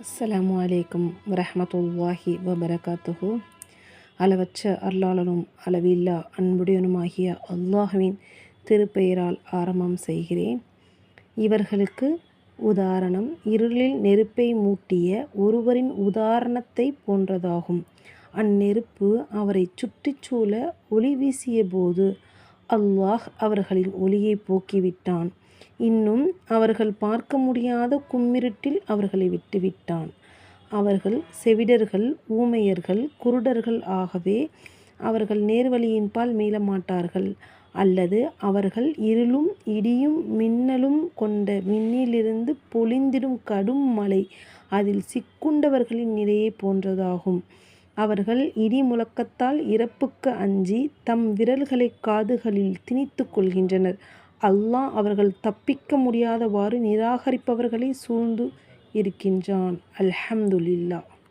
அஸ்ஸலாமு அலைக்கும் வரஹ்மத்துல்லாஹி வபரகாத்துஹு. அளவற்ற அருளாளனும் அளவில்லா அன்புடையனுமாகிய அல்லாஹுவின் திருப்பெயரால் ஆரம்பம் செய்கிறேன். இவர்களுக்கு உதாரணம் இருளில் நெருப்பை மூட்டிய ஒருவரின் உதாரணத்தை போன்றதாகும். அந்நெருப்பு அவரை சுற்றிச்சூழ ஒளி வீசிய போது அல்லாஹ் அவர்களின் ஒளியை போக்கிவிட்டான். இன்னும் அவர்கள் பார்க்க முடியாத கும்மிருட்டில் அவர்களை விட்டுவிட்டான். அவர்கள் செவிடர்கள், ஊமையர்கள், குருடர்கள் ஆகவே அவர்கள் நேர்வழியின்பால் மீளமாட்டார்கள். அல்லது அவர்கள் இருளும் இடியும் மின்னலும் கொண்ட விண்ணிலிருந்து பொழிந்திடும் கடும் மழை அதில் சிக்குண்டவர்களின் நிலையை போன்றதாகும். அவர்கள் இடி முழக்கத்தால் இறப்புக்கு அஞ்சி தம் விரல்களை காதுகளில் திணித்து கொள்கின்றனர். அல்லாஹ் அவர்கள் தப்பிக்க முடியாதவாறு நிராகரிப்பவர்களை சூழ்ந்து இருக்கின்றான். அல்ஹம்துலில்லாஹ்.